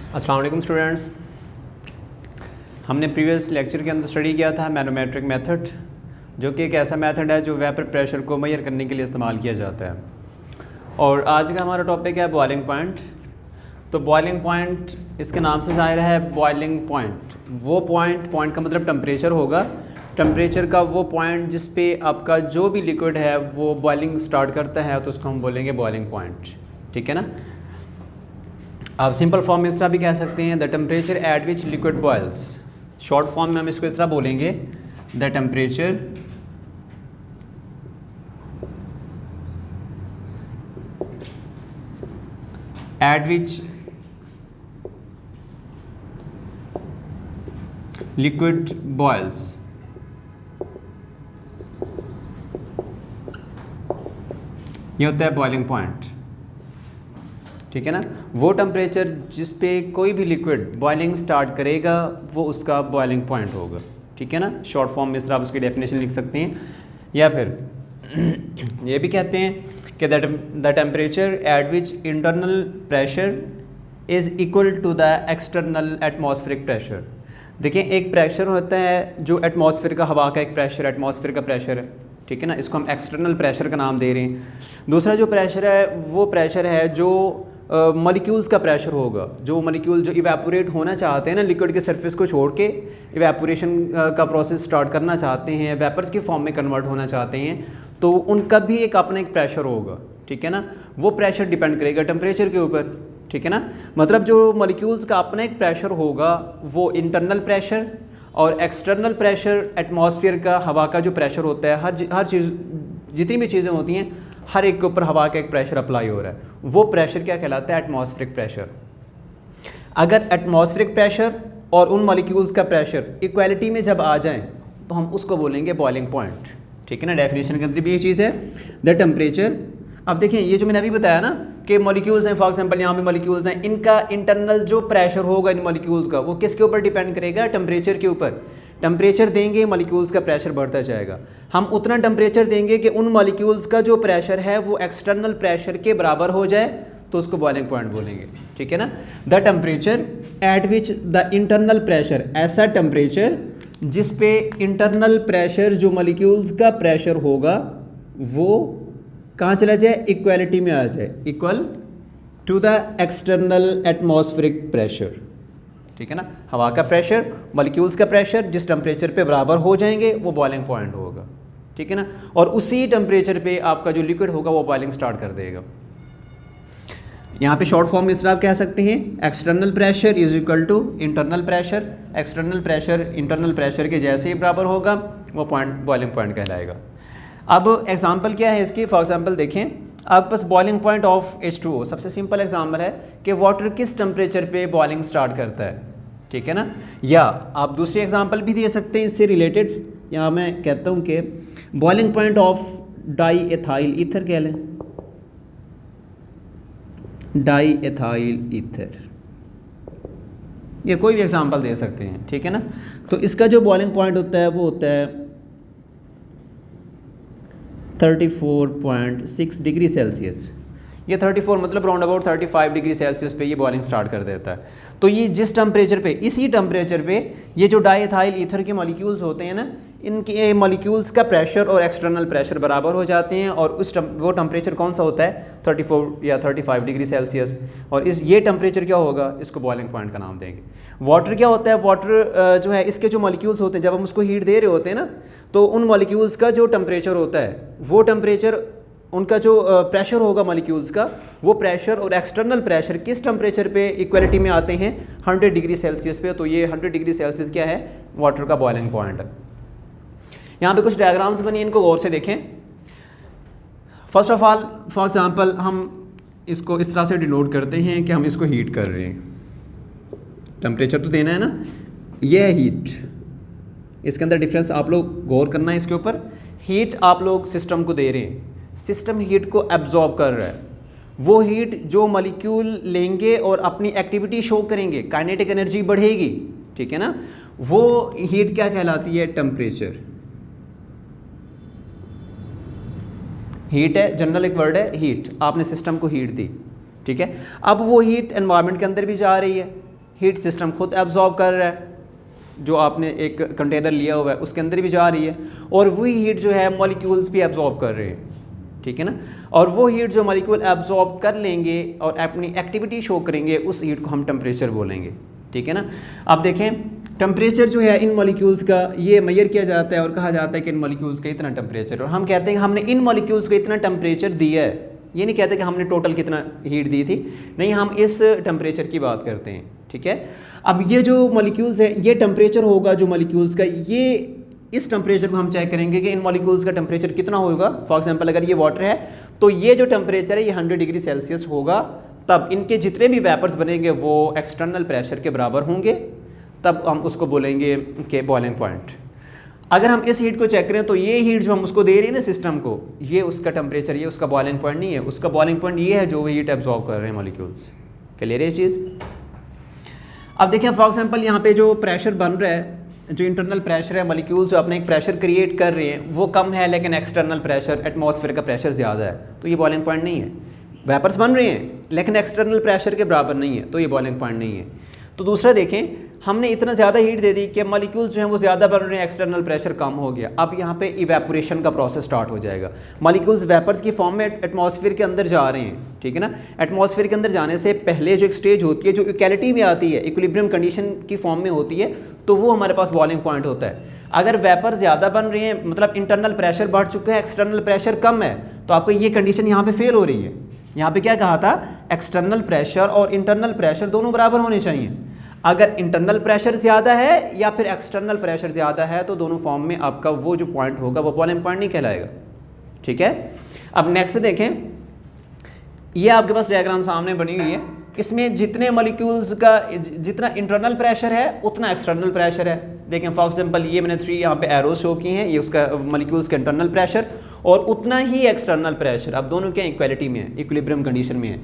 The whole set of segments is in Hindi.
अस्सलाम वालेकुम स्टूडेंट्स। हमने प्रीवियस लेक्चर के अंदर स्टडी किया था मैनोमेट्रिक मेथड, जो कि एक ऐसा मेथड है जो वेपर प्रेशर को मेजर करने के लिए इस्तेमाल किया जाता है। और आज का हमारा टॉपिक है बॉइलिंग पॉइंट। तो बॉइलिंग पॉइंट इसके नाम से ज़ाहिर है बॉइलिंग पॉइंट, वो पॉइंट का मतलब टेम्परेचर होगा। टेम्परेचर का वो पॉइंट जिस पे आपका जो भी लिक्विड है वो बॉइलिंग स्टार्ट करता है, तो उसको हम बोलेंगे बॉइलिंग पॉइंट। ठीक है ना। आप सिंपल फॉर्म में इस तरह भी कह सकते हैं the temperature at which liquid boils. Short form में हम इसको इस तरह बोलेंगे the temperature at which liquid boils. ये होता है बॉइलिंग पॉइंट। ठीक है ना। वो टेम्परेचर जिस पे कोई भी लिक्विड बॉइलिंग स्टार्ट करेगा वो उसका बॉइलिंग पॉइंट होगा। ठीक है ना। शॉर्ट फॉर्म में इस तरह आप उसकी डेफिनेशन लिख सकते हैं, या फिर ये भी कहते हैं कि the temperature at which internal pressure is equal to the external atmospheric pressure. देखिए, एक प्रेशर होता है जो एटमॉस्फेयर का, हवा का एक प्रेशर, एटमॉस्फेयर का प्रेशर है। ठीक है ना। इसको हम एक्सटर्नल प्रेशर का नाम दे रहे हैं। दूसरा जो प्रेशर है वो प्रेशर है जो मॉलिक्यूल्स का प्रेशर होगा। जो मॉलिक्यूल जो इवेपोरेट होना चाहते हैं ना, लिक्विड के सरफेस को छोड़ के इवेपोरेशन का प्रोसेस स्टार्ट करना चाहते हैं, वेपर्स की फॉर्म में कन्वर्ट होना चाहते हैं, तो उनका भी एक अपना एक प्रेशर होगा। ठीक है ना। वो प्रेशर डिपेंड करेगा टेम्परेचर के ऊपर। ठीक है ना। मतलब जो मॉलिक्यूल्स का अपना एक प्रेशर होगा वो इंटरनल प्रेशर, और एक्सटर्नल प्रेशर एटमॉस्फेयर का, हवा का जो प्रेशर होता है, हर चीज़, जितनी भी चीज़ें होती हैं, हर एक के ऊपर हवा का एक प्रेशर अप्लाई हो रहा है। वो प्रेशर क्या कहलाता है? Atmospheric pressure. अगर एटमॉस्फेरिक प्रेशर और उन मॉलिक्यूल्स का प्रेशर इक्वालिटी में जब आ जाएं तो हम उसको बोलेंगे बॉइलिंग पॉइंट। ठीक है ना। डेफिनेशन के अंदर भी ये चीज़ है द टेम्परेचर। अब देखिए, ये जो मैंने अभी बताया ना कि मॉलिक्यूल्स हैं, फॉर एग्जांपल यहाँ पे मॉलिक्यूल्स हैं, इनका इंटरनल जो प्रेशर होगा इन मॉलिक्यूल्स का वो किसके ऊपर डिपेंड करेगा? टेम्परेचर के ऊपर। टेम्परेचर देंगे मॉलिक्यूल्स का प्रेशर बढ़ता जाएगा। हम उतना टेम्परेचर देंगे कि उन मॉलिक्यूल्स का जो प्रेशर है वो एक्सटर्नल प्रेशर के बराबर हो जाए, तो उसको बॉइलिंग पॉइंट बोलेंगे। ठीक है ना। The temperature at which the internal pressure, ऐसा टेम्परेचर जिस पे इंटरनल प्रेशर, जो मॉलिक्यूल्स का प्रेशर होगा, वो कहाँ चला जाए? इक्वालिटी में आ जाए, equal to the external atmospheric pressure. ठीक है ना। हवा का प्रेशर, मॉलिक्यूल्स का प्रेशर जिस टेम्परेचर पे बराबर हो जाएंगे वो बॉइलिंग पॉइंट होगा। ठीक है ना। और उसी टेम्परेचर पे आपका जो लिक्विड होगा वो बॉइलिंग स्टार्ट कर देगा। यहाँ पे शॉर्ट फॉर्म में इस तरह आप कह सकते हैं external pressure is equal to internal pressure. External pressure internal pressure के जैसे ही बराबर होगा वो पॉइंट बॉइलिंग पॉइंट कहलाएगा। अब एग्जांपल क्या है इसकी? फॉर एग्जांपल देखें, आप बस बॉइलिंग पॉइंट ऑफ H2O, सबसे सिंपल एग्जांपल है कि वाटर किस टेम्परेचर पे बॉइलिंग स्टार्ट करता है। ठीक है ना। या आप दूसरी एग्जांपल भी दे सकते हैं इससे रिलेटेड। यहाँ मैं कहता हूँ कि boiling point of diethyl ether कह लें, डाई एथाइल ईथर, ये कोई भी एग्जांपल दे सकते हैं। ठीक है ना। तो इसका जो बॉइलिंग पॉइंट होता है वो होता है 34.6 डिग्री सेल्सियस। ये 34 मतलब राउंड अबाउट 35 डिग्री सेल्सियस पे ये बॉइलिंग स्टार्ट कर देता है। तो ये जिस टेम्परेचर पे, इसी टेम्परेचर पे ये जो डाईएथाइल ईथर के मॉलिक्यूल्स होते हैं ना, इनके मॉलिक्यूल्स का प्रेशर और एक्सटर्नल प्रेशर बराबर हो जाते हैं, और वो टेम्परेचर कौन सा होता है? 34 या 35 डिग्री सेल्सियस। और ये टेम्परेचर क्या होगा? इसको बॉइलिंग पॉइंट का नाम देंगे। वाटर क्या होता है? वाटर जो है, इसके जो मॉलिक्यूल्स होते हैं, जब हम उसको हीट दे रहे होते हैं ना, तो उन मॉलिक्यूल्स का जो टेम्परेचर होता है, वो टेम्परेचर, उनका जो प्रेशर होगा मॉलिक्यूल्स का, वो प्रेशर और एक्सटर्नल प्रेशर किस टेम्परेचर पे इक्वलिटी में आते हैं? 100 डिग्री सेल्सियस पे। तो ये 100 डिग्री सेल्सियस क्या है? वाटर का बॉइलिंग पॉइंट है। यहाँ पे कुछ डायग्राम्स बनी, इनको गौर से देखें। First of all, for example, हम इसको इस तरह से डिनोट करते हैं कि हम इसको हीट कर रहे हैं। टेम्परेचर तो देना है ना, ये है हीट। इसके अंदर डिफरेंस आप लोग गौर करना है इसके ऊपर। हीट आप लोग सिस्टम को दे रहे हैं, सिस्टम हीट को एब्जॉर्ब कर रहा है। वो हीट जो मॉलिक्यूल लेंगे और अपनी एक्टिविटी शो करेंगे, काइनेटिक एनर्जी बढ़ेगी। ठीक है ना। वो हीट क्या कहलाती है? टेम्परेचर। हीट है, जनरल एक वर्ड है हीट। आपने सिस्टम को हीट दी, ठीक है। अब वो हीट एनवायरनमेंट के अंदर भी जा रही है, हीट सिस्टम खुद एब्जॉर्ब कर रहा है, जो आपने एक कंटेनर लिया हुआ है उसके अंदर भी जा रही है, और वही हीट जो है मॉलिक्यूल्स भी एब्जॉर्ब कर रहे हैं, ठीक है ना। और वो हीट जो मॉलिक्यूल एब्जॉर्ब कर लेंगे और अपनी एक्टिविटी शो करेंगे, उस हीट को हम टेम्परेचर बोलेंगे, ठीक है ना। अब देखें टेम्परेचर जो है इन मॉलिक्यूल्स का ये मेजर किया जाता है और कहा जाता है कि इन मॉलिक्यूल्स का इतना टेम्परेचर, और हम कहते हैं कि हमने इन मॉलिक्यूल्स को इतना टेम्परेचर दिया है। ये नहीं कहते कि हमने टोटल कितना हीट दी थी, नहीं, हम इस टेम्परेचर की बात करते हैं, ठीक है। अब ये जो मॉलिक्यूल्स है, ये टेम्परेचर होगा जो मॉलिक्यूल्स का, ये इस टेम्परेचर को हम चेक करेंगे कि इन मॉलिक्यूल्स का टेम्परेचर कितना होगा। फॉर एग्जांपल अगर ये वाटर है तो ये जो टेम्परेचर है ये 100 डिग्री सेल्सियस होगा, तब इनके जितने भी वेपर्स बनेंगे वो एक्सटर्नल प्रेशर के बराबर होंगे, तब हम उसको बोलेंगे कि बॉइलिंग पॉइंट। अगर हम इस हीट को चेक करें तो ये हीट जो हम उसको दे रहे हैं ना सिस्टम को, ये उसका टेम्परेचर, ये उसका बॉइलिंग पॉइंट नहीं है, उसका बॉइलिंग पॉइंट ये है जो हीट एब्जॉर्ब कर रहे हैं मॉलिक्यूल्स। क्लियर है ये चीज़। अब देखिए फॉर एग्जांपल यहाँ पे जो प्रेशर बन रहा है, जो इंटरनल प्रेशर है, मॉलिक्यूल्स जो अपने एक प्रेशर क्रिएट कर रहे हैं वो कम है, लेकिन एक्सटर्नल प्रेशर एटमॉस्फेयर का प्रेशर ज़्यादा है, तो ये बॉइलिंग पॉइंट नहीं है। वेपर्स बन रहे हैं लेकिन एक्सटर्नल प्रेशर के बराबर नहीं है, तो ये बॉइलिंग पॉइंट नहीं है। तो दूसरा देखें, हमने इतना ज़्यादा हीट दे दी कि मॉलिक्यूल्स जो हैं वो ज़्यादा बन रहे हैं, एक्सटर्नल प्रेशर कम हो गया। अब यहाँ पे इवेपोरेशन का प्रोसेस स्टार्ट हो जाएगा, मॉलिक्यूल्स वेपर्स की फॉर्म में एटमॉस्फेयर के अंदर जा रहे हैं, ठीक है ना। एटमॉस्फेयर के अंदर जाने से पहले जो एक स्टेज होती है जो इक्वलिटी में आती है, इक्विलिब्रियम कंडीशन की फॉर्म में होती है, तो वो हमारे पास बॉइलिंग पॉइंट होता है। अगर वेपर ज़्यादा बन रहे हैं, मतलब इंटरनल प्रेशर बढ़ चुका है, एक्सटर्नल प्रेशर कम है, तो आपको ये कंडीशन यहाँ पे फेल हो रही है। यहाँ पे क्या कहा था, एक्सटर्नल प्रेशर और इंटरनल प्रेशर दोनों बराबर होने चाहिए। अगर इंटरनल प्रेशर ज़्यादा है या फिर एक्सटर्नल प्रेशर ज़्यादा है, तो दोनों फॉर्म में आपका वो जो पॉइंट होगा वो बॉइलिंग पॉइंट नहीं कहलाएगा, ठीक है। अब नेक्स्ट देखें, ये आपके पास डायग्राम सामने बनी हुई है, इसमें जितने मॉलिक्यूल्स का जितना इंटरनल प्रेशर है उतना एक्सटर्नल प्रेशर है। देखें फॉर एग्जांपल ये मैंने 3 यहाँ पे एरोज शो की हैं, ये उसका मॉलिक्यूल्स का इंटरनल प्रेशर और उतना ही एक्सटर्नल प्रेशर। अब दोनों क्या इक्वलिटी में है, इक्विलिब्रियम कंडीशन में है,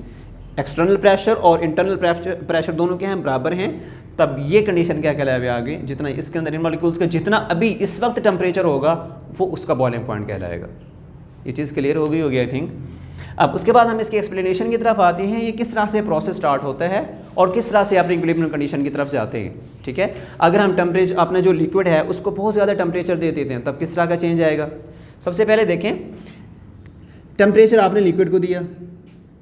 एक्सटर्नल प्रेशर और इंटरनल प्रेशर दोनों क्या हैं, बराबर हैं। तब ये कंडीशन क्या कहलाएगा आगे, जितना इसके अंदर इन मॉलिक्यूल्स का जितना अभी इस वक्त टेम्परेचर होगा वो उसका बॉइलिंग पॉइंट कहलाएगा। ये चीज़ क्लियर हो गई होगी आई थिंक। अब उसके बाद हम इसकी एक्सप्लेनेशन की तरफ आते हैं, ये किस तरह से प्रोसेस स्टार्ट होता है और किस तरह से आप इक्विलिब्रियम कंडीशन की तरफ जाते हैं, ठीक है। अगर हम टेम्परेचर, अपना जो लिक्विड है उसको बहुत ज़्यादा टेम्परेचर दे देते हैं, तब किस तरह का चेंज आएगा। सबसे पहले देखें, टेम्परेचर आपने लिक्विड को दिया,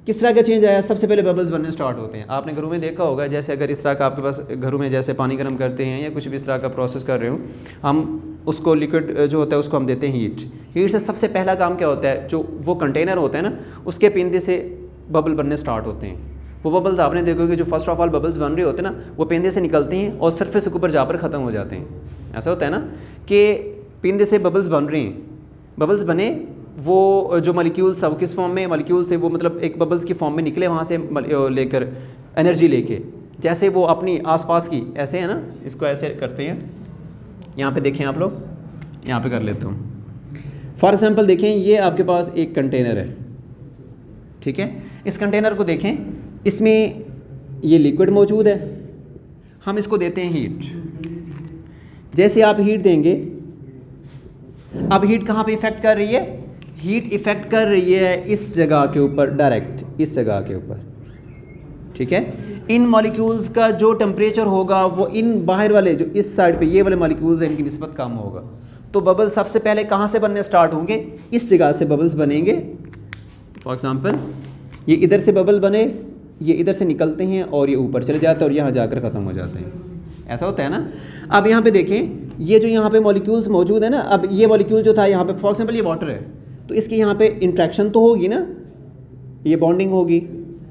किस तरह का चेंज आया। सबसे पहले बबल्स बनने स्टार्ट होते हैं। आपने घरों में देखा होगा, जैसे अगर इस तरह का आपके पास घरों में जैसे पानी गर्म करते हैं या कुछ भी इस तरह का प्रोसेस कर रहे हो, हम उसको लिक्विड जो होता है उसको हम देते हैं हीट से सबसे पहला काम क्या होता है, जो वो कंटेनर होता है ना, उसके पेंदे से बबल बनने स्टार्ट होते हैं। वो बबल्स आपने देखोगे जो फर्स्ट ऑफ ऑल बबल्स बन रहे होते हैं ना, वो पेंदे से निकलते हैं और सरफेस के ऊपर जाकर ख़त्म हो जाते हैं। ऐसा होता है ना कि पेंदे से बबल्स बन रहे हैं, बबल्स बने, वो जो मॉलिक्यूल्स अब किस फॉर्म में मॉलिक्यूल्स है, वो मतलब एक बबल्स की फॉर्म में निकले वहाँ से लेकर एनर्जी लेके, जैसे वो अपनी आसपास की ऐसे है ना, इसको ऐसे करते हैं। यहाँ पे देखें आप लोग, यहाँ पे कर लेता हूँ। फॉर एग्जांपल देखें, ये आपके पास एक कंटेनर है, ठीक है। इस कंटेनर को देखें, इसमें ये लिक्विड मौजूद है, हम इसको देते हैं हीट। जैसे आप हीट देंगे, अब हीट कहाँ पे इफेक्ट कर रही है, हीट इफेक्ट कर रही है इस जगह के ऊपर, डायरेक्ट इस जगह के ऊपर, ठीक है। इन मॉलिक्यूल्स का जो टेम्परेचर होगा वो इन बाहर वाले जो इस साइड पे ये वाले मॉलिक्यूल्स हैं, इनकी निस्बत कम होगा। तो बबल्स सबसे पहले कहाँ से बनने स्टार्ट होंगे, इस जगह से बबल्स बनेंगे। फॉर एग्जांपल ये इधर से बबल बने, ये इधर से निकलते हैं और ये ऊपर चले जाते हैं और यहाँ जाकर ख़त्म हो जाते हैं। ऐसा होता है ना। अब यहाँ पे देखें, ये जो यहाँ पे मॉलिक्यूल्स मौजूद है ना, अब ये मॉलिक्यूल जो था यहाँ पे फॉर एग्जांपल ये वाटर है, तो इसकी यहाँ पे इंट्रैक्शन तो होगी ना, ये बॉन्डिंग होगी,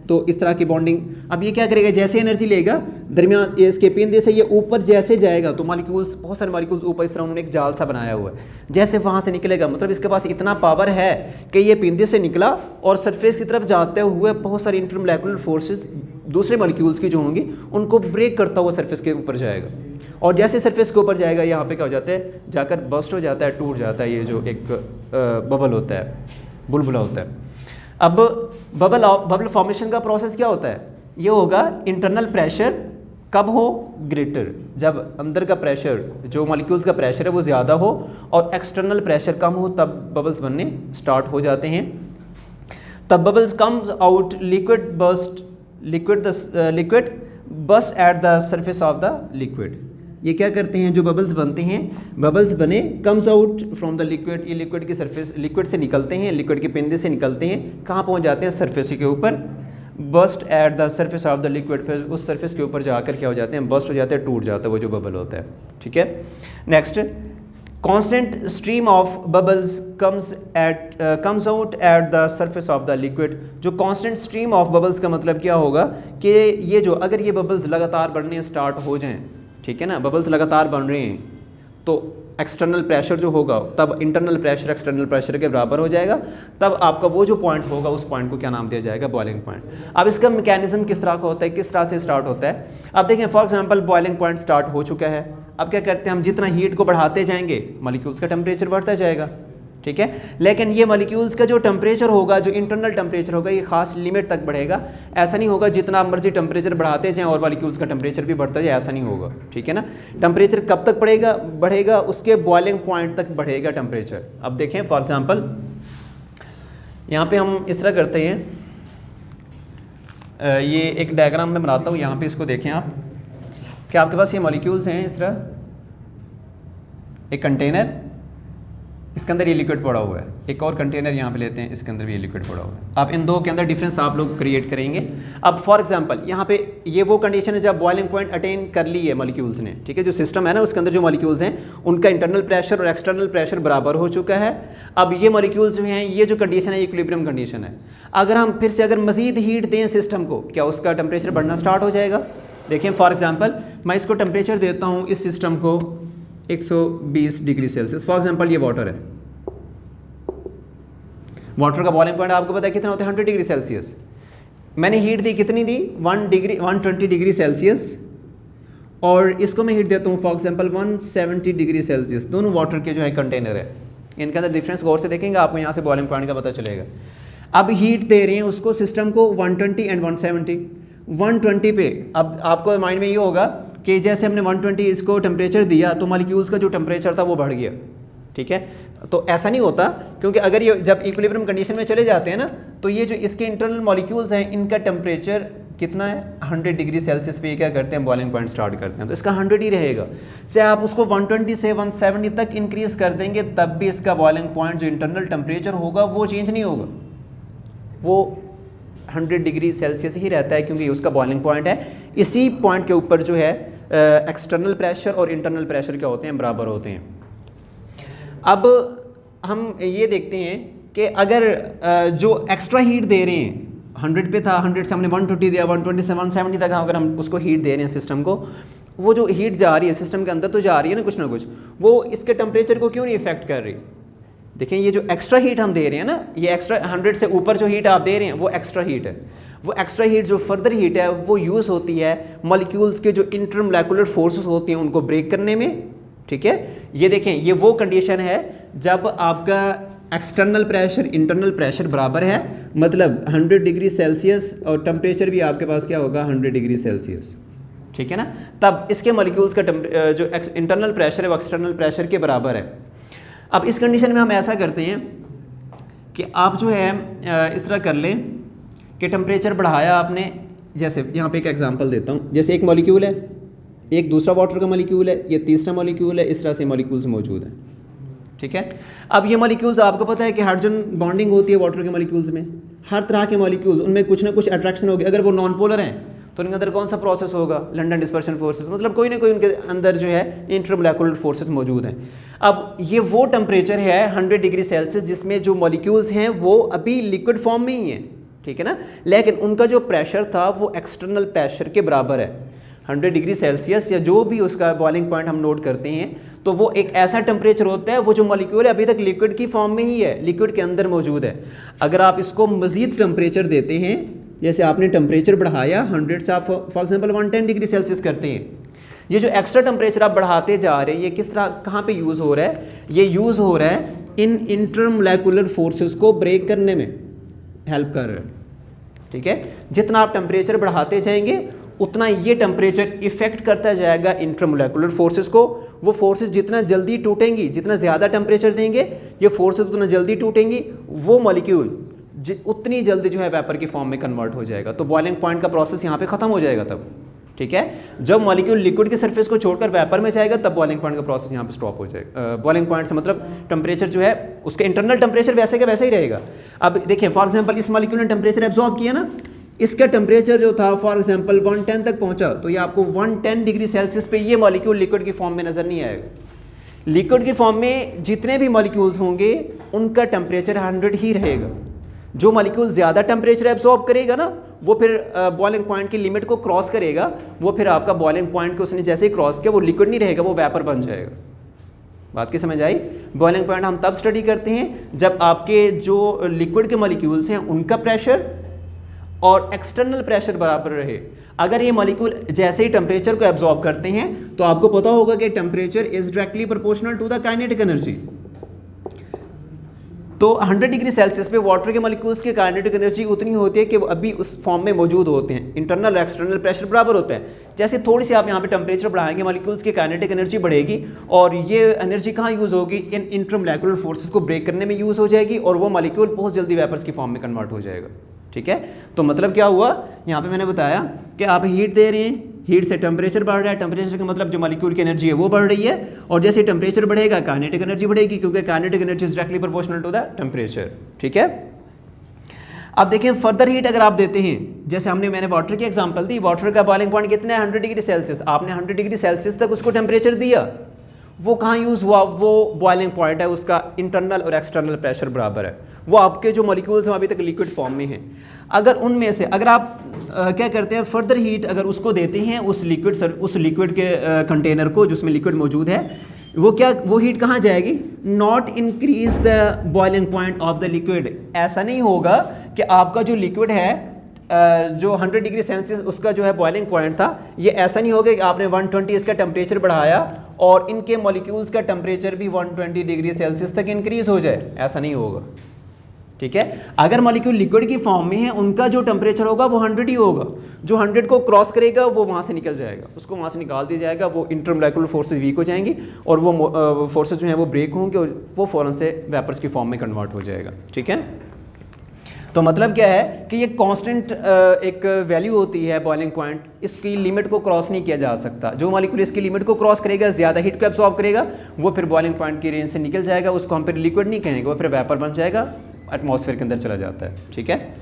तो इस तरह की बॉन्डिंग। अब ये क्या करेगा, जैसे एनर्जी लेगा दरमियान इसके पेंदे से, ये ऊपर जैसे जाएगा तो मॉलिक्यूल्स, बहुत सारे मॉलिक्यूल्स ऊपर इस तरह उन्होंने एक जाल सा बनाया हुआ है, जैसे वहाँ से निकलेगा, मतलब इसके पास इतना पावर है कि ये पेंदे से निकला और सरफेस की तरफ जाते हुए बहुत सारी इंटरमोलेकुलर फोर्सेस दूसरे मॉलिक्यूल्स की जो होंगी उनको ब्रेक करता हुआ सरफेस के ऊपर जाएगा, और जैसे सरफेस के ऊपर जाएगा यहाँ पे क्या हो जाता है, जाकर बस्ट हो जाता है, टूट जाता है, ये जो एक बबल होता है, बुलबुला होता है। अब बबल फॉर्मेशन का प्रोसेस क्या होता है, ये होगा इंटरनल प्रेशर कब हो, ग्रेटर, जब अंदर का प्रेशर जो मॉलिक्यूल्स का प्रेशर है वो ज़्यादा हो और एक्सटर्नल प्रेशर कम हो, तब बबल्स बनने स्टार्ट हो जाते हैं। तब bubbles comes out, liquid burst, liquid burst at the surface of the liquid. ये क्या करते हैं, जो बबल्स बनते हैं, बबल्स बने comes out from the liquid, ये लिक्विड की सरफेस, लिक्विड से निकलते हैं, लिक्विड के पिंदे से निकलते हैं, कहाँ पहुँच जाते हैं, सरफेस के ऊपर। Burst at the surface of the liquid, फिर उस सरफेस के ऊपर जाकर क्या हो जाते हैं, बस्ट हो जाते हैं, टूट जाता है वो जो बबल होता है। ठीक है, next, constant stream of bubbles comes out at the surface of the liquid। जो constant stream of bubbles का मतलब क्या होगा कि ये जो, अगर ये bubbles लगातार बढ़ने स्टार्ट हो जाएं, ठीक है ना, bubbles लगातार बन रहे हैं, तो एक्सटर्नल प्रेशर जो होगा तब इंटरनल प्रेशर एक्सटर्नल प्रेशर के बराबर हो जाएगा, तब आपका वो जो पॉइंट होगा उस पॉइंट को क्या नाम दिया जाएगा, बॉइलिंग पॉइंट। अब इसका मैकेनिज्म किस तरह का होता है, किस तरह से स्टार्ट होता है। अब देखें, for example boiling point start हो चुका है, अब क्या करते हैं हम, जितना हीट को बढ़ाते जाएंगे मॉलिक्यूल्स का टेम्परेचर बढ़ता जाएगा। ठीक है, लेकिन ये मॉलिक्यूल्स का जो टेम्परेचर होगा, जो इंटरनल टेम्परेचर होगा, ये खास लिमिट तक बढ़ेगा। ऐसा नहीं होगा जितना मर्जी टेम्परेचर बढ़ाते जाएं और मॉलिक्यूल्स का टेम्परेचर भी बढ़ता जाए, ऐसा नहीं होगा। ठीक है ना, टेम्परेचर कब तक बढ़ेगा, उसके बॉइलिंग पॉइंट तक बढ़ेगा टेम्परेचर। अब देखें फॉर एग्जांपल यहाँ पे हम इस तरह करते हैं, ये एक डायग्राम में बनाता हूँ, यहाँ पे इसको देखें आप, कि आपके पास ये मॉलिक्यूल्स हैं इस तरह, एक कंटेनर, इसके अंदर ये लिक्विड पड़ा हुआ है, एक और कंटेनर यहाँ पे लेते हैं, इसके अंदर भी ये लिक्विड पड़ा हुआ है। अब इन दो के अंदर डिफरेंस आप लोग क्रिएट करेंगे। अब फॉर एग्जांपल यहाँ पे ये वो कंडीशन है जब बॉइलिंग पॉइंट अटेन कर ली है मॉलिक्यूल्स ने। ठीक है, जो सिस्टम है ना उसके अंदर जो मॉलिक्यूल्स हैं उनका इंटरनल प्रेशर और एक्सटर्नल प्रेशर बराबर हो चुका है। अब ये मॉलिक्यूल्स जो हैं, ये जो कंडीशन है इक्विलिब्रियम कंडीशन है। अगर हम फिर से अगर मजीद हीट दें सिस्टम को, क्या उसका टेम्परेचर बढ़ना स्टार्ट हो जाएगा। देखिए फॉर एग्जांपल मैं इसको टेम्परेचर देता हूँ इस सिस्टम को 120 डिग्री सेल्सियस। फॉर एग्जांपल ये वाटर है, वाटर का बॉइलिंग पॉइंट आपको पता है कितना होता है, 100 डिग्री सेल्सियस। मैंने हीट दी कितनी दी, 120 डिग्री सेल्सियस, और इसको मैं हीट देता हूँ फॉर एग्जांपल 170 डिग्री सेल्सियस। दोनों वाटर के जो है कंटेनर है, इनके अंदर डिफरेंस गौर से देखेंगे आपको यहाँ से बॉइलिंग पॉइंट का पता चलेगा। अब हीट दे रहे हैं उसको सिस्टम को 120 एंड 170। 120 पे अब आपको माइंड में ये होगा कि जैसे हमने 120 इसको टेम्परेचर दिया तो मॉलिक्यूल्स का जो टेम्परेचर था वो बढ़ गया। ठीक है, तो ऐसा नहीं होता, क्योंकि अगर ये जब इक्विलिब्रियम कंडीशन में चले जाते हैं ना, तो ये जो इसके इंटरनल मॉलिक्यूल्स हैं इनका टेम्परेचर कितना है, 100 डिग्री सेल्सियस पे क्या करते हैं, बॉइलिंग पॉइंट स्टार्ट करते हैं, तो इसका 100 ही रहेगा। चाहे आप उसको 120 से 170 तक इंक्रीज़ कर देंगे तब भी इसका बॉइलिंग पॉइंट जो इंटरनल टेम्परेचर होगा वो चेंज नहीं होगा, वो 100 डिग्री सेल्सियस ही रहता है, क्योंकि उसका बॉइलिंग पॉइंट है। इसी पॉइंट के ऊपर जो है एक्सटर्नल प्रेशर और इंटरनल प्रेशर क्या होते हैं, बराबर होते हैं। अब हम ये देखते हैं कि अगर जो एक्स्ट्रा हीट दे रहे हैं, 100 पे था, 100 से हमने 120 दिया, 120 से 170 तक अगर हम उसको हीट दे रहे हैं सिस्टम को, वो जो हीट जा रही है सिस्टम के अंदर तो जा रही है ना कुछ, वो इसके टेम्परेचर को क्यों नहीं इफेक्ट कर रही। देखें ये जो एक्स्ट्रा हीट हम दे रहे हैं ना, ये एक्स्ट्रा 100 से ऊपर जो हीट आप दे रहे हैं वो एक्स्ट्रा हीट है। वो एक्स्ट्रा हीट जो फर्दर हीट है वो यूज़ होती है मॉलिक्यूल्स के जो इंटरमोलेकुलर फोर्सेस होती हैं उनको ब्रेक करने में। ठीक है, ये देखें ये वो कंडीशन है जब आपका एक्सटर्नल प्रेशर इंटरनल प्रेशर बराबर है, मतलब 100 डिग्री सेल्सियस और टेम्परेचर भी आपके पास क्या होगा, 100 डिग्री सेल्सियस। ठीक है ना, तब इसके मॉलिक्यूल्स का जो इंटरनल प्रेशर है वो एक्सटर्नल प्रेशर के बराबर है। अब इस कंडीशन में हम ऐसा करते हैं कि आप जो है इस तरह कर लें कि टेम्परेचर बढ़ाया आपने, जैसे यहाँ पे एक एग्जांपल देता हूँ, जैसे एक मॉलिक्यूल है, एक दूसरा वाटर का मॉलिक्यूल है, ये तीसरा मॉलिक्यूल है, इस तरह से मॉलिक्यूल्स मौजूद हैं। ठीक है, अब ये मॉलिक्यूल्स आपको पता है कि हाइड्रोजन बॉन्डिंग होती है वाटर के मॉलिक्यूल्स में, हर तरह के मॉलिक्यूल्स उनमें कुछ ना कुछ अट्रैक्शन होगी। अगर वो नॉन पोलर हैं तो उनके अंदर कौन सा प्रोसेस होगा, लंडन डिस्पर्शन फोर्सेस, मतलब कोई ना कोई उनके अंदर जो है इंटरमोलेकुलर फोर्सेस मौजूद हैं। अब ये वो टेम्परेचर है 100 डिग्री सेल्सियस जिसमें जो मॉलिक्यूल्स हैं वो अभी लिक्विड फॉर्म में ही हैं। ठीक है ना, लेकिन उनका जो प्रेशर था वो एक्सटर्नल प्रेशर के बराबर है। 100 डिग्री सेल्सियस या जो भी उसका बॉइलिंग पॉइंट हम नोट करते हैं तो वो एक ऐसा टेम्परेचर होता है, वो जो मॉलिक्यूल है अभी तक लिक्विड की फॉर्म में ही है, लिक्विड के अंदर मौजूद है। अगर आप इसको मज़ीद टेम्परेचर देते हैं, जैसे आपने टेम्परेचर बढ़ाया 100 से आप फॉर एग्जांपल 110 डिग्री सेल्सियस करते हैं, ये जो एक्स्ट्रा टेम्परेचर आप बढ़ाते जा रहे हैं ये किस तरह कहाँ पे यूज़ हो रहा है, ये यूज़ हो रहा है इन इंटरमोलेकुलर फोर्सेस को ब्रेक करने में हेल्प कर रहा है। ठीक है, जितना आप टेम्परेचर बढ़ाते जाएंगे उतना ये टेम्परेचर इफेक्ट करता जाएगा इंटरमोलेकुलर फोर्सेस को। वो फोर्सेस जितना जल्दी टूटेंगी, जितना ज़्यादा टेम्परेचर देंगे ये फोर्सेस उतना जल्दी टूटेंगी, वो मॉलिक्यूल उतनी जल्दी जो है वेपर की फॉर्म में कन्वर्ट हो जाएगा। तो बॉइलिंग पॉइंट का प्रोसेस यहाँ पे ख़त्म हो जाएगा तब। ठीक है। जब मॉलिक्यूल लिक्विड की सरफेस को छोड़कर वेपर में जाएगा तब बॉइलिंग पॉइंट का प्रोसेस यहाँ पे स्टॉप हो जाएगा। बॉइलिंग पॉइंट से मतलब टेम्परेचर जो है उसका इंटरनल टेम्परेचर वैसे का वैसा ही रहेगा। अब देखिए फॉर एग्जांपल इस मॉलिक्यूल ने टेम्परेचर एब्जॉर्ब किया ना, इसका टेम्परेचर जो था फॉर एग्जांपल 110 तक पहुंचा, तो ये आपको 110 डिग्री सेल्सियस पे ये मॉलिक्यूल लिक्विड की फॉर्म में नज़र नहीं आएगा। लिक्विड की फॉर्म में जितने भी मॉलिक्यूल्स होंगे उनका टेम्परेचर 100 ही रहेगा। जो मॉलिक्यूल ज़्यादा टेम्परेचर एब्जॉर्ब करेगा ना वो फिर बॉइलिंग पॉइंट की लिमिट को क्रॉस करेगा, वो फिर आपका बॉइलिंग पॉइंट को उसने जैसे ही क्रॉस किया वो लिक्विड नहीं रहेगा, वो वेपर बन जाएगा। बात की समझ आई? बॉइलिंग पॉइंट हम तब स्टडी करते हैं जब आपके जो लिक्विड के मॉलिक्यूल्स हैं उनका प्रेशर और एक्सटर्नल प्रेशर बराबर रहे। अगर ये मॉलिक्यूल जैसे ही टेम्परेचर को एब्जॉर्ब करते हैं तो आपको पता होगा कि temperature is directly proportional to the kinetic energy. तो 100 डिग्री सेल्सियस पे वाटर के मॉलिक्यूल्स की काइनेटिक एनर्जी उतनी होती है कि वो अभी उस फॉर्म में मौजूद होते हैं, इंटरनल और एक्सटर्नल प्रेशर बराबर होता है। जैसे थोड़ी सी आप यहाँ पे टेम्परेचर बढ़ाएंगे मॉलिक्यूल्स की काइनेटिक एनर्जी बढ़ेगी और ये एनर्जी कहाँ यूज़ होगी? इन इंटरमोलेकुलर फोर्सेस को ब्रेक करने में यूज़ हो जाएगी और वो मॉलिक्यूल बहुत जल्दी वेपर्स की फॉर्म में कन्वर्ट हो जाएगा। ठीक है, तो मतलब क्या हुआ यहाँ पे मैंने बताया कि आप हीट दे रहे हैं, हीट से टेम्परेचर बढ़ रहा है, टेम्परेचर का मतलब जो मॉलिक्यूल की एनर्जी है वो बढ़ रही है और जैसे टेम्परेचर बढ़ेगा काइनेटिक एनर्जी बढ़ेगी क्योंकि kinetic energy is directly proportional to the temperature. ठीक है, अब देखें फर्दर हीट अगर आप देते हैं, जैसे मैंने वाटर की एग्जांपल दी, वाटर का बॉइलिंग पॉइंट कितना है? 100 डिग्री सेल्सियस। आपने 100 डिग्री सेल्सियस तक उसको टेम्परेचर दिया, वो कहाँ यूज़ हुआ? वो बॉइलिंग पॉइंट है, उसका इंटरनल और एक्सटर्नल प्रेशर बराबर है, वो आपके जो मॉलिक्यूल्स हैं अभी तक लिक्विड फॉर्म में हैं। अगर उनमें से अगर आप क्या करते हैं फर्दर हीट अगर उसको देते हैं उस लिक्विड के कंटेनर को जिसमें लिक्विड मौजूद है, वो हीट कहाँ जाएगी? Not increase the boiling point of the liquid. ऐसा नहीं होगा कि आपका जो लिक्विड है जो 100 डिग्री सेल्सियस उसका जो है बॉइलिंग पॉइंट था, ये ऐसा नहीं होगा कि आपने 120 इसका टेम्परेचर बढ़ाया और इनके मॉलिक्यूल्स का टेम्परेचर भी 120 डिग्री सेल्सियस तक इंक्रीज हो जाए, ऐसा नहीं होगा। ठीक है, अगर मॉलिक्यूल लिक्विड की फॉर्म में है उनका जो टेम्परेचर होगा वो 100 ही होगा, जो 100 को क्रॉस करेगा वो वहाँ से निकल जाएगा, उसको वहाँ से निकाल दिया जाएगा, वो इंटरमोलेकुलर फोर्सेस वीक हो जाएंगी और वो फोर्सेस जो हैं वो ब्रेक होंगे और वो फ़ौरन से वेपर्स की फॉर्म में कन्वर्ट हो जाएगा। ठीक है, तो मतलब क्या है कि ये कांस्टेंट एक वैल्यू होती है बॉइलिंग पॉइंट, इसकी लिमिट को क्रॉस नहीं किया जा सकता। जो मॉलिक्यूल इसकी लिमिट को क्रॉस करेगा, ज़्यादा हीट को एब्जॉर्ब करेगा, वो फिर बॉइलिंग पॉइंट की रेंज से निकल जाएगा, उसको हम फिर लिक्विड नहीं कहेंगे, वो फिर वेपर बन जाएगा, एटमॉस्फेयर के अंदर चला जाता है। ठीक है,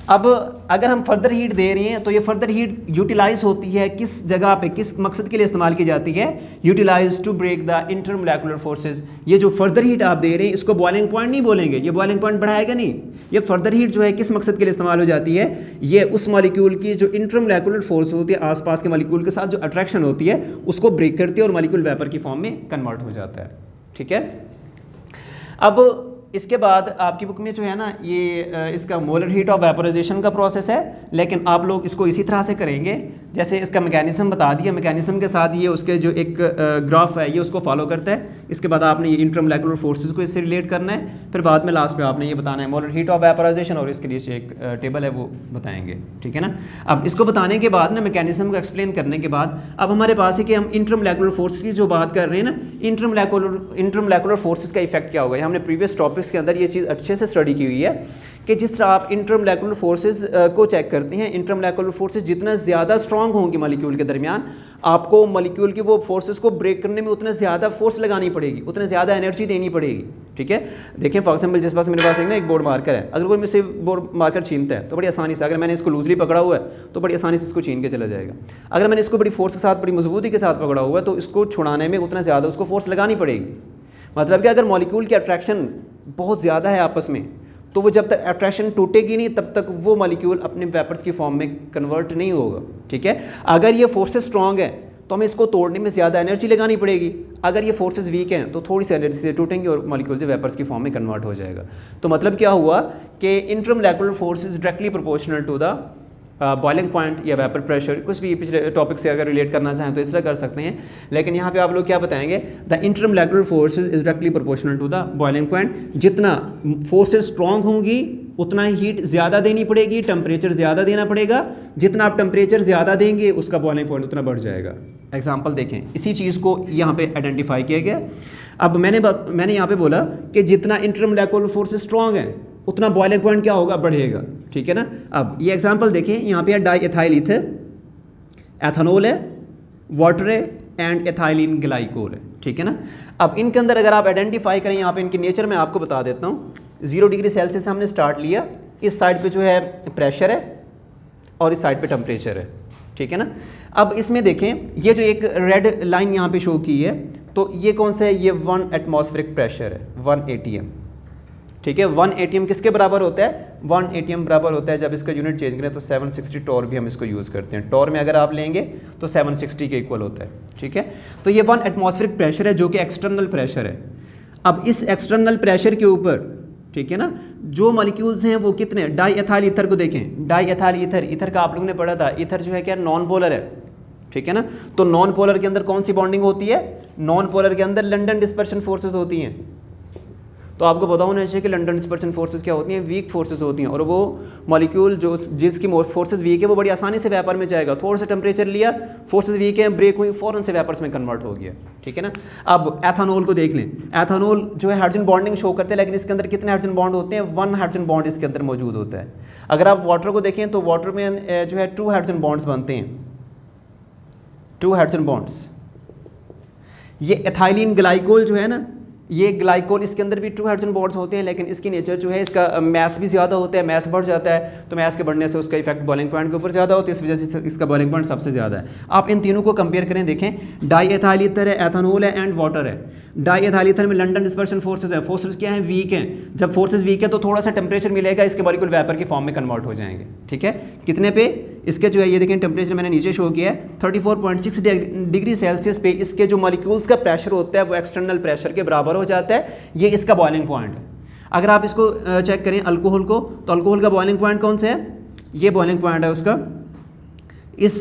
अब अगर हम फर्दर हीट दे रहे हैं तो ये फर्दर हीट यूटिलाइज होती है किस जगह पे, किस मकसद के लिए इस्तेमाल की जाती है? Utilize to break the intermolecular forces. ये जो फर्दर हीट आप दे रहे हैं इसको बॉइलिंग पॉइंट नहीं बोलेंगे, ये बॉइलिंग पॉइंट बढ़ाएगा नहीं। ये फर्दर हीट जो है किस मकसद के लिए इस्तेमाल हो जाती है? ये उस मॉलिक्यूल की जो इंटरमोलेकुलर फोर्स होती है, आसपास के मॉलिक्यूल के साथ जो अट्रैक्शन होती है उसको ब्रेक करती है और मॉलिक्यूल वेपर की फॉर्म में कन्वर्ट हो जाता है। ठीक है, अब इसके बाद आपकी बुक में जो है ना ये इसका मोलर हीट ऑफ वेपोराइजेशन का प्रोसेस है, लेकिन आप लोग इसको इसी तरह से करेंगे जैसे इसका मैकेनिज्म बता दिया, मैकेनिज्म के साथ ये उसके जो एक ग्राफ है ये उसको फॉलो करता है। इसके बाद आपने ये इंटरमोलेकुलर फोर्सेस को इससे रिलेट करना है, फिर बाद में लास्ट में आपने ये बताना है मोलर हीट ऑफ वेपोराइजेशन और इसके लिए एक टेबल है वो बताएंगे। ठीक है ना, अब इसको बताने के बाद ना मैकेनिज्म को एक्सप्लेन करने के बाद अब हमारे पास है कि हम इंटरमोलेकुलर फोर्स की जो बात कर रहे हैं ना, इंटरमोलेकुलर फोर्सेस का इफेक्ट क्या होगा। हमने प्रीवियस टॉपिक्स के अंदर ये चीज़ अच्छे से स्टडी की हुई है कि जिस तरह आप इंटरमोलेकुलर फोर्सेस को चेक करते हैं, इंटरमोलेकुलर फोर्सेस जितना ज़्यादा स्ट्रांग होंगी मॉलिक्यूल के दरमियान, आपको मॉलिक्यूल की वो फोर्सेस को ब्रेक करने में उतना ज़्यादा फोर्स लगानी पड़ेगी, उतना ज़्यादा एनर्जी देनी पड़ेगी। ठीक है, देखें फॉर एग्जाम्पल जिस पास मेरे पास एक बोर्ड मार्कर है, अगर कोई मुझसे बोर्ड मार्कर छीनता है तो बड़ी आसानी से, अगर मैंने इसको लूजली पकड़ा हुआ है तो बड़ी आसानी से इसको छीन के चला जाएगा। अगर मैंने इसको बड़ी फोर्स के साथ, बड़ी मजबूती के साथ पकड़ा हुआ है तो इसको छुड़ाने में उतना ज़्यादा उसको फोर्स लगानी पड़ेगी। मतलब कि अगर मॉलिक्यूल की अट्रैक्शन बहुत ज़्यादा है आपस में तो वो जब तक अट्रैक्शन टूटेगी नहीं तब तक वो मॉलिक्यूल अपने वेपर्स की फॉर्म में कन्वर्ट नहीं होगा। ठीक है, अगर ये फोर्सेस स्ट्रांग है तो हमें इसको तोड़ने में ज़्यादा एनर्जी लगानी पड़ेगी, अगर ये फोर्सेस वीक हैं तो थोड़ी सी एनर्जी से टूटेंगे और मॉलिक्यूल जो वेपर्स की फॉर्म में कन्वर्ट हो जाएगा। तो मतलब क्या हुआ कि intermolecular force is directly proportional to the boiling point या वेपर प्रेशर। कुछ भी पिछले टॉपिक से अगर रिलेट करना चाहें तो इस तरह कर सकते हैं, लेकिन यहाँ पे आप लोग क्या बताएंगे? The intermolecular forces is directly proportional to the boiling point. जितना फोर्सेस स्ट्रांग होंगी उतना हीट ज़्यादा देनी पड़ेगी, टेम्परेचर ज़्यादा देना पड़ेगा, जितना आप टेम्परेचर ज़्यादा देंगे उसका बॉइलिंग पॉइंट उतना बढ़ जाएगा। एग्जाम्पल देखें, इसी चीज़ को यहाँ पे आइडेंटिफाई किया गया। अब मैंने यहाँ पे बोला कि जितना इंटरमोलेकुलर फोर्सेस स्ट्रांग है उतना बॉइलिंग पॉइंट क्या होगा? बढ़ेगा। ठीक है ना, अब ये एग्जांपल देखें, यहाँ पे डाई एथाइल ईथर एथेनॉल है, वाटर है एंड एथाइलिन ग्लाइकोल है, ठीक है ना। अब इनके अंदर अगर आप आइडेंटिफाई करें, यहाँ पे इनकी नेचर में आपको बता देता हूँ। 0 डिग्री सेल्सियस से हमने स्टार्ट लिया, इस साइड पे जो है प्रेशर है और इस साइड पे टेम्परेचर है, ठीक है ना। अब इसमें देखें, ये जो एक रेड लाइन यहाँ पे शो की है, तो ये कौन सा है, ये 1 एटमॉस्फेरिक प्रेशर है, 1 atm, ठीक है। 1 atm किसके बराबर होता है, 1 atm बराबर होता है, जब इसका यूनिट चेंज करें तो 760 टॉर भी हम इसको यूज़ करते हैं। टॉर में अगर आप लेंगे तो 760 के इक्वल होता है, ठीक है। तो ये 1 एटमॉस्फेरिक प्रेशर है जो कि एक्सटर्नल प्रेशर है। अब इस एक्सटर्नल प्रेशर के ऊपर, ठीक है ना, जो मॉलिक्यूल्स हैं वो कितने, डाई एथाइल ईथर को देखें, डाई एथाइल ईथर, ईथर का आप लोगों ने पढ़ा था, ईथर जो है क्या, नॉन पोलर है, ठीक है ना। तो नॉन पोलर के अंदर कौन सी बॉन्डिंग होती है, नॉन पोलर के अंदर लंडन डिस्पर्शन फोर्सेस होती हैं। तो आपको पता होना चाहिए कि लंडन डिस्पर्शन फोर्सेस क्या होती हैं, वीक फोर्सेस होती हैं, और वो मॉलिक्यूल जो जिसकी फोर्सेस वीक है वो बड़ी आसानी से वेपर में जाएगा। थोड़ा सा टेम्परेचर लिया, फोर्सेस वीक है, ब्रेक हुई, फ़ौरन से वेपर्स में कन्वर्ट हो गया, ठीक है ना। अब एथेनॉल को देख लें, एथेनॉल जो है हाइड्रोजन बॉन्डिंग शो करते हैं, लेकिन इसके अंदर कितने हाइड्रोजन बॉन्ड होते हैं, 1 हाइड्रोजन बॉन्ड इसके अंदर मौजूद होता है। अगर आप वाटर को देखें तो वाटर में जो है 2 हाइड्रोजन बॉन्ड्स बनते हैं, 2 हाइड्रोजन बॉन्ड्स। ये एथाइलिन ग्लाइकोल जो है ना, ये ग्लाइकोल, इसके अंदर भी 2 हाइड्रोजन बॉन्ड्स होते हैं, लेकिन इसकी नेचर जो है, इसका मैस भी ज़्यादा होता है, मैस बढ़ जाता है, तो मैस के बढ़ने से उसका इफेक्ट बॉइलिंग पॉइंट के ऊपर ज़्यादा होता है, इस वजह से इसका बॉइलिंग पॉइंट सबसे ज़्यादा है। आप इन तीनों को कंपेयर करें, देखें, डाई एथाइल ईथर है, एथेनॉल है एंड वाटर है। डाई एथाइल ईथर में लंडन डिस्पर्शन फोर्सेज है, फोर्सेज क्या है, वीक हैं। जब फोर्सेज वीक है तो थोड़ा सा टेम्परेचर मिलेगा, इसके मॉलिक्यूल वेपर की फॉर्म में कन्वर्ट हो जाएंगे, ठीक है। कितने पे, इसके जो है ये देखें, टेम्परेचर मैंने नीचे शो किया है, 34.6 डिग्री सेल्सियस पे इसके जो मॉलिक्यूल्स का प्रेशर होता है वो एक्सटर्नल प्रेशर के बराबर हो जाता है। ये इसका बॉइलिंग पॉइंट है। अगर आप इसको चेक करें अल्कोहल को, तो अल्कोहल का बॉइलिंग पॉइंट कौन सा है, ये बॉइलिंग पॉइंट है उसका, इस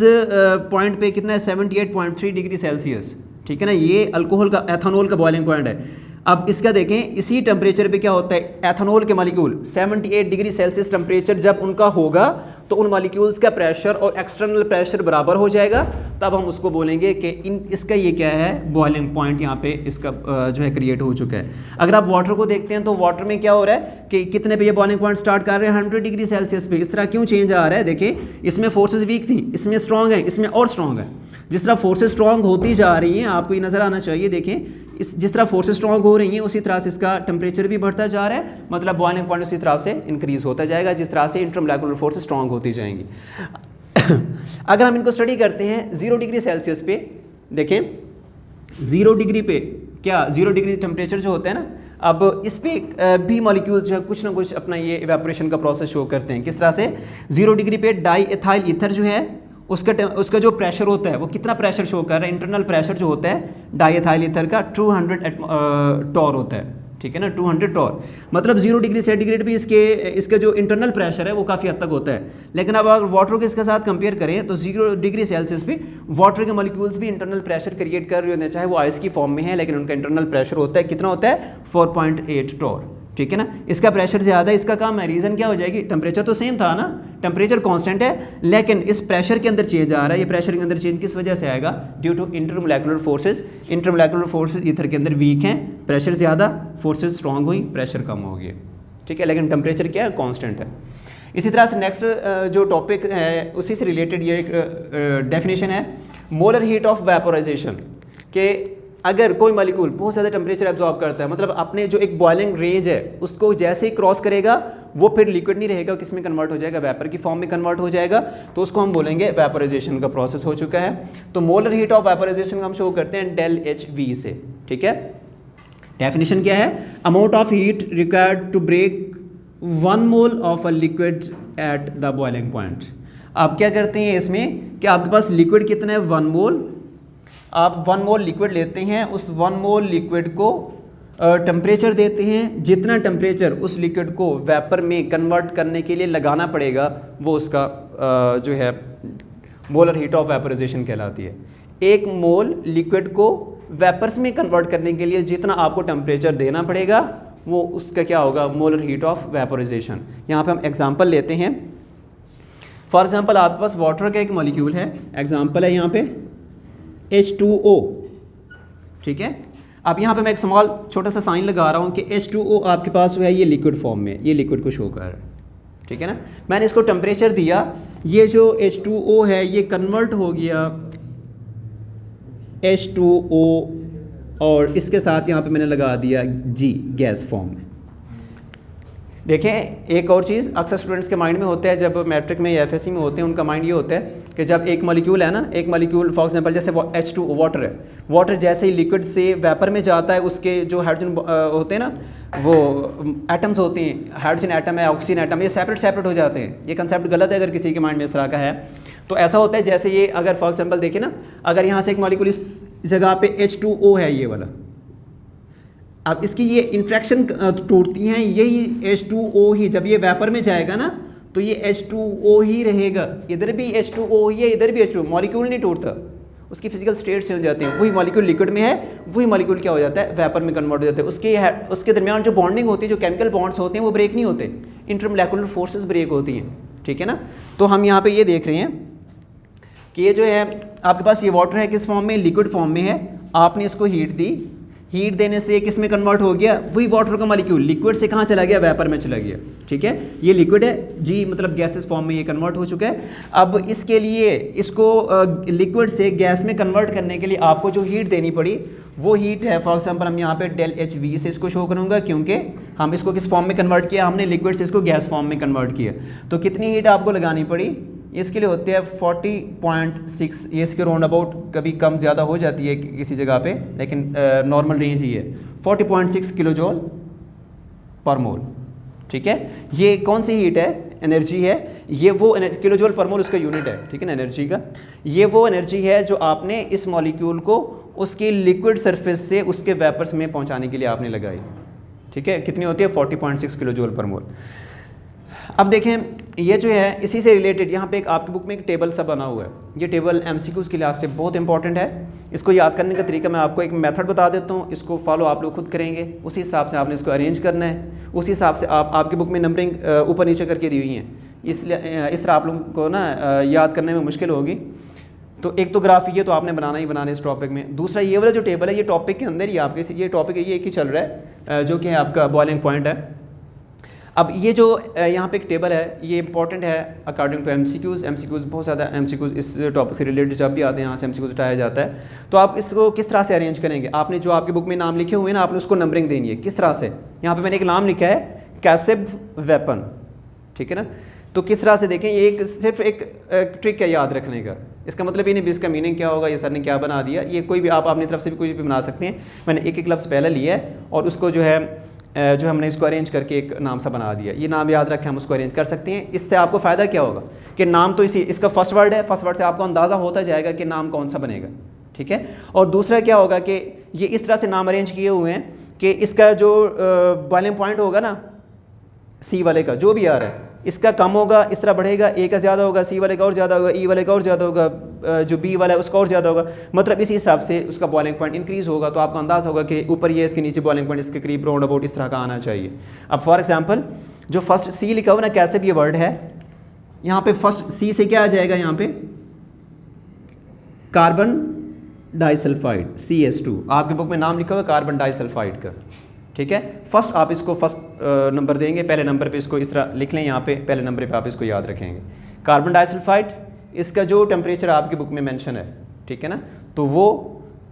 पॉइंट पे कितना है, 78.3 डिग्री सेल्सियस, ठीक है ना। ये अल्कोहल का, एथेनॉल का बॉइलिंग पॉइंट है। अब इसका देखें, इसी टेम्परेचर पे क्या होता है, एथेनॉल के मॉलिक्यूल 78 डिग्री सेल्सियस टेम्परेचर जब उनका होगा तो उन मॉलिक्यूल्स का प्रेशर और एक्सटर्नल प्रेशर बराबर हो जाएगा, तब हम उसको बोलेंगे कि इसका ये क्या है, बॉइलिंग पॉइंट यहाँ पे इसका जो है क्रिएट हो चुका है। अगर आप वाटर को देखते हैं तो वाटर में क्या हो रहा है कि कितने पे ये बॉइलिंग पॉइंट स्टार्ट कर रहे हैं, 100 डिग्री सेल्सियस पे। इस तरह क्यों चेंज आ रहा है, देखिए, इसमें फोर्सेज वीक थी, इसमें स्ट्रॉन्ग है, इसमें और स्ट्रॉन्ग है। जिस तरह फोर्सेज स्ट्रॉन्ग होती जा रही हैं, आपको ये नज़र आना चाहिए, देखें, जिस तरह फोर्सेज स्ट्रॉन्ग हो रही हैं उसी तरह से इसका टेम्परेचर भी बढ़ता जा रहा है, मतलब बॉइलिंग पॉइंट उसी तरह से इंक्रीज होता जाएगा, जिस तरह से इंटरमोलेकुलर फोर्सेज स्ट्रॉन्ग होती जाएंगी। अगर हम इनको स्टडी करते हैं 0 डिग्री सेल्सियस पे, देखें 0 डिग्री पे क्या, 0 डिग्री टेम्परेचर जो होता है ना, अब इस पे भी मॉलिक्यूल जो है कुछ ना कुछ अपना ये इवेपोरेशन का प्रोसेस शो करते हैं। किस तरह से, 0 डिग्री पे डाई एथाइल ईथर जो है उसका जो प्रेशर होता है वो कितना प्रेशर शो कर रहा है, इंटरनल प्रेशर जो होता है डाई एथाइल ईथर का 200 टॉर होता है, ठीक है ना, 200 टॉर। मतलब 0 डिग्री सेंटीग्रेड भी इसके जो इंटरनल प्रेशर है वो काफ़ी हद तक होता है। लेकिन अब अगर वाटर को इसके साथ कंपेयर करें तो 0 डिग्री सेल्सियस पे वाटर के मॉलिक्यूल्स भी इंटरनल प्रेशर क्रिएट कर रहे होते हैं, चाहे वो आइस की फॉर्म में है, लेकिन उनका इंटरनल प्रेशर होता है, कितना होता है, 4.8 टॉर, ठीक है ना। इसका प्रेशर ज़्यादा है, इसका कम है, रीज़न क्या हो जाएगी, टेम्परेचर तो सेम था ना, टेम्परेचर कांस्टेंट है, लेकिन इस प्रेशर के अंदर चेंज आ रहा है। ये प्रेशर के अंदर चेंज किस वजह से आएगा, due to intermolecular forces. Intermolecular forces ether के अंदर वीक हैं, प्रेशर ज़्यादा, फोर्सेज स्ट्रॉन्ग हुई, प्रेशर कम हो गया, ठीक है, लेकिन टेम्परेचर क्या है, कॉन्स्टेंट है। इसी तरह से नेक्स्ट जो टॉपिक है उसी से रिलेटेड ये एक डेफिनेशन है, मोलर हीट ऑफ वेपोराइजेशन, के अगर कोई मॉलिक्यूल बहुत ज़्यादा टेम्परेचर एब्जॉर्ब करता है, मतलब अपने जो एक बॉइलिंग रेंज है उसको जैसे ही क्रॉस करेगा वो फिर लिक्विड नहीं रहेगा, किस में कन्वर्ट हो जाएगा, वेपर की फॉर्म में कन्वर्ट हो जाएगा, तो उसको हम बोलेंगे वेपोराइजेशन का प्रोसेस हो चुका है। तो मोलर हीट ऑफ वेपोराइजेशन हम शो करते हैं ΔHV से, ठीक है। डेफिनेशन क्या है, amount of heat required to break 1 mole of a liquid at the boiling point. आप क्या करते हैं इसमें कि आपके पास लिक्विड कितना है, 1 मोल, आप 1 मोल लिक्विड लेते हैं, उस 1 मोल लिक्विड को टेम्परेचर देते हैं, जितना टेम्परेचर उस लिक्विड को वेपर में कन्वर्ट करने के लिए लगाना पड़ेगा वो उसका जो है मोलर हीट ऑफ वेपोराइजेशन कहलाती है। 1 मोल लिक्विड को वेपर्स में कन्वर्ट करने के लिए जितना आपको टेम्परेचर देना पड़ेगा वो उसका क्या होगा, मोलर हीट ऑफ वेपोराइजेशन। यहाँ पे हम एग्जांपल लेते हैं। फॉर एग्जांपल आपके पास वाटर का एक मॉलिक्यूल है, एग्जांपल है यहाँ पे H2O, ठीक है। अब यहाँ पे मैं एक छोटा सा साइन लगा रहा हूँ कि H2O आपके पास जो है ये लिक्विड फॉर्म में, ये लिक्विड को शो कर रहा है, ठीक है ना। मैंने इसको टेम्परेचर दिया, ये जो H2O है ये कन्वर्ट हो गया H2O और इसके साथ यहाँ पे मैंने लगा दिया G गैस फॉर्म में। देखें एक और चीज़ अक्सर स्टूडेंट्स के माइंड में होता है जब मैट्रिक में या एफएससी में होते हैं, उनका माइंड ये होता है कि जब एक मॉलिक्यूल है ना, एक मॉलिक्यूल फॉर एग्जांपल जैसे H2O वाटर है, वाटर जैसे ही लिक्विड से वेपर में जाता है उसके जो हाइड्रोजन होते हैं ना, वो एटम्स होते हैं, हाइड्रोजन एटम है, ऑक्सीजन एटम, ये सेपरेट हो जाते हैं। ये कंसेप्ट गलत है अगर किसी के माइंड में इस तरह का है तो। ऐसा होता है जैसे ये अगर फॉर एग्जाम्पल देखिए ना, अगर यहाँ से एक मॉलिक्यूल इस जगह पे H2O है ये वाला, अब इसकी ये इंट्रैक्शन टूटती हैं, यही H2O ही जब ये वेपर में जाएगा ना तो ये H2O ही रहेगा, इधर भी H2O ही है, इधर भी H2O, मॉलिक्यूल नहीं टूटता, उसकी फिजिकल स्टेट से हो जाते हैं। वही मॉलिक्यूल लिक्विड में है, वही मॉलिक्यूल क्या हो जाता है, वेपर में कन्वर्ट हो जाता है। उसके दरमियान जो बॉन्डिंग होती है, जो केमिकल बॉन्ड्स होते हैं वो ब्रेक नहीं होते, इंटरमोलेकुलर फोर्सेस ब्रेक होती हैं, ठीक है ना। तो हम यहाँ पे ये देख रहे हैं कि ये जो है आपके पास ये वाटर है किस फॉर्म में, लिक्विड फॉर्म में है, आपने इसको हीट दी, हीट देने से किस में कन्वर्ट हो गया, वही वाटर का मॉलिक्यूल लिक्विड से कहाँ चला गया, वेपर में चला गया, ठीक है। ये लिक्विड है जी, मतलब गैसेस फॉर्म में ये कन्वर्ट हो चुका है। अब इसके लिए इसको लिक्विड से गैस में कन्वर्ट करने के लिए आपको जो हीट देनी पड़ी वो हीट है, फॉर एग्जांपल हम यहाँ पे ΔHV से इसको शो करूँगा, क्योंकि हम इसको किस फॉर्म में कन्वर्ट किया, हमने लिक्विड से इसको गैस फॉर्म में कन्वर्ट किया। तो कितनी हीट आपको लगानी पड़ी, इसके लिए होते हैं 40.6, ये इसके राउंड अबाउट कभी कम ज़्यादा हो जाती है किसी जगह पे, लेकिन नॉर्मल रेंज ही है 40.6 किलो जूल पर मोल, ठीक है। ये कौन सी हीट है, एनर्जी है, ये वो किलो जूल पर मोल उसका यूनिट है, ठीक है ना, एनर्जी का। ये वो एनर्जी है जो आपने इस मॉलिक्यूल को उसकी लिक्विड सरफेस से उसके वेपर्स में पहुँचाने के लिए आपने लगाई, ठीक है। कितनी होती है, 40.6 किलो जूल पर मोल। अब देखें ये जो है इसी से रिलेटेड यहाँ पे एक आपकी बुक में एक टेबल सा बना हुआ है, ये टेबल एमसीक्यूज़ के लिहाज से बहुत इंपॉर्टेंट है। इसको याद करने का तरीका मैं आपको एक मेथड बता देता हूँ, इसको फॉलो आप लोग खुद करेंगे, उसी हिसाब से आपने इसको अरेंज करना है, उसी हिसाब से आपकी बुक में नंबरिंग ऊपर नीचे करके दी हुई हैं, इसलिए इस तरह आप लोगों को ना याद करने में मुश्किल होगी। तो एक तो ग्राफ ये तो आपने बनाना ही बनाना इस टॉपिक में, दूसरा ये वाला जो टेबल है ये टॉपिक के अंदर ही आपके ये टॉपिक ये एक ही चल रहा है जो कि है आपका बॉइलिंग पॉइंट है। अब ये जो यहाँ पे एक टेबल है ये इंपॉर्टेंट है अकॉर्डिंग टू एमसीक्यूज़ बहुत ज़्यादा एमसीक्यूज़ इस टॉपिक से रिलेटेड जब भी आते हैं यहाँ से एमसीक्यूज़ उठाया जाता है। तो आप इसको किस तरह से अरेंज करेंगे, आपने जो आपकी बुक में नाम लिखे हुए हैं ना आपने उसको नंबरिंग देनी है। किस तरह से, यहाँ पे मैंने एक नाम लिखा है कैसिब वेपन, ठीक है ना। तो किस तरह से देखें, ये एक सिर्फ एक ट्रिक है याद रखने का, इसका मतलब ये नहीं भी इसका मीनिंग क्या होगा, ये सर ने क्या बना दिया, ये कोई भी आप अपनी तरफ से भी कोई भी बना सकते हैं। मैंने एक एक लफ्ज़ पहले लिया है और उसको जो है जो हमने इसको अरेंज करके एक नाम सा बना दिया, ये नाम याद रखें हम उसको अरेंज कर सकते हैं। इससे आपको फ़ायदा क्या होगा कि नाम तो इसका फर्स्ट वर्ड है, फर्स्ट वर्ड से आपको अंदाज़ा होता जाएगा कि नाम कौन सा बनेगा, ठीक है। और दूसरा क्या होगा कि ये इस तरह से नाम अरेंज किए हुए हैं कि इसका जो बॉइलिंग पॉइंट होगा ना सी वाले का जो भी आ रहा है इसका कम होगा, इस तरह बढ़ेगा, ए का ज़्यादा होगा, सी वाले का और ज़्यादा होगा, ई वाले का और ज़्यादा होगा, जो बी वाला है उसका और ज़्यादा होगा, मतलब इसी हिसाब से उसका बॉइलिंग पॉइंट इंक्रीज़ होगा। तो आपको अंदाज़ होगा कि ऊपर ये इसके नीचे बॉइलिंग पॉइंट इसके करीब राउंड अबाउट इस तरह का आना चाहिए। अब फॉर एग्जांपल जो फर्स्ट सी लिखा हुआ ना कैसे भी ये वर्ड है, यहाँ पे फर्स्ट सी से क्या आ जाएगा, यहाँ पे कार्बन डाइसल्फाइड CH2, आपके बुक में नाम लिखा हुआ है कार्बन डाइसल्फाइड का, ठीक है। फर्स्ट आप इसको फर्स्ट नंबर देंगे, पहले नंबर पे इसको इस तरह लिख लें, यहाँ पे पहले नंबर पे आप इसको याद रखेंगे कार्बन डाइसल्फाइड। इसका जो टेम्परेचर आपकी बुक में मेंशन है, ठीक है ना, तो वो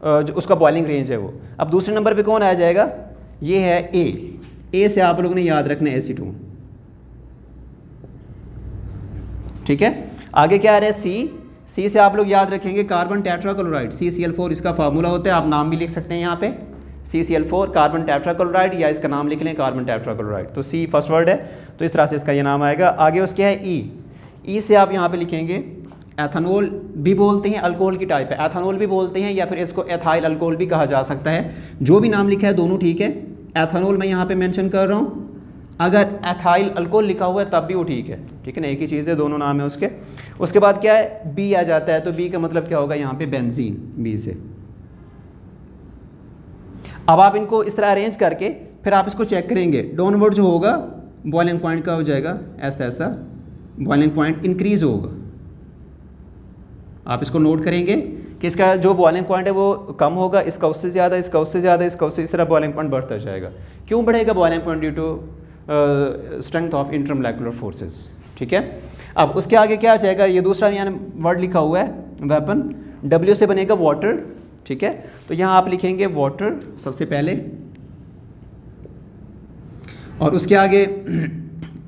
जो उसका बॉइलिंग रेंज है वो। अब दूसरे नंबर पे कौन आ जाएगा, ये है ए से आप लोगों ने याद रखना है Ac2, ठीक है। आगे क्या आ रहा है सी से आप लोग याद रखेंगे कार्बन टेट्राक्लोराइड CCl4 इसका फार्मूला होता है, आप नाम भी लिख सकते हैं यहाँ पे CCl4 कार्बन टेट्राक्लोराइड, या इसका नाम लिख लें कार्बन टेट्राक्लोराइड। तो सी फर्स्ट वर्ड है तो इस तरह से इसका ये नाम आएगा। आगे उसके है ई से आप यहाँ पे लिखेंगे एथेनॉल भी बोलते हैं, अल्कोहल की टाइप है, एथेनॉल भी बोलते हैं या फिर इसको एथाइल अल्कोहल भी कहा जा सकता है, जो भी नाम लिखा है दोनों ठीक है। एथेनॉल मैं यहाँ पे मेंशन कर रहा हूँ, अगर एथाइल अल्कोहल लिखा हुआ है तब भी वो ठीक है ना, एक ही चीज़ है, दोनों नाम है उसके। उसके बाद क्या है, बी आ जाता है, तो बी का मतलब क्या होगा यहाँ पे बेंजीन, बी से। अब आप इनको इस तरह अरेंज करके फिर आप इसको चेक करेंगे, डाउनवर्ड जो होगा बॉइलिंग पॉइंट का हो जाएगा ऐसा बॉइलिंग पॉइंट इंक्रीज होगा। आप इसको नोट करेंगे कि इसका जो बॉइलिंग पॉइंट है वो कम होगा, इसका उससे ज़्यादा, इसका उससे ज़्यादा, इसका उससे, इस तरह बॉइलिंग पॉइंट बढ़ता जाएगा। क्यों बढ़ेगा boiling point, due to strength of intermolecular forces. ठीक है, अब उसके आगे क्या आ जाएगा, ये दूसरा यहाँ वर्ड लिखा हुआ है वेपन, W से बनेगा वाटर। ठीक है, तो यहाँ आप लिखेंगे वाटर सबसे पहले, और उसके आगे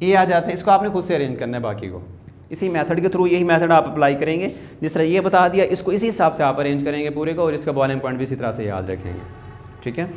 ए आ जाते हैं। इसको आपने खुद से अरेंज करना है, बाकी को इसी मेथड के थ्रू, यही मेथड आप अप्लाई करेंगे। जिस तरह ये बता दिया, इसको इसी हिसाब से आप अरेंज करेंगे पूरे को, और इसका बॉइलिंग पॉइंट भी इसी तरह से याद रखेंगे। ठीक है।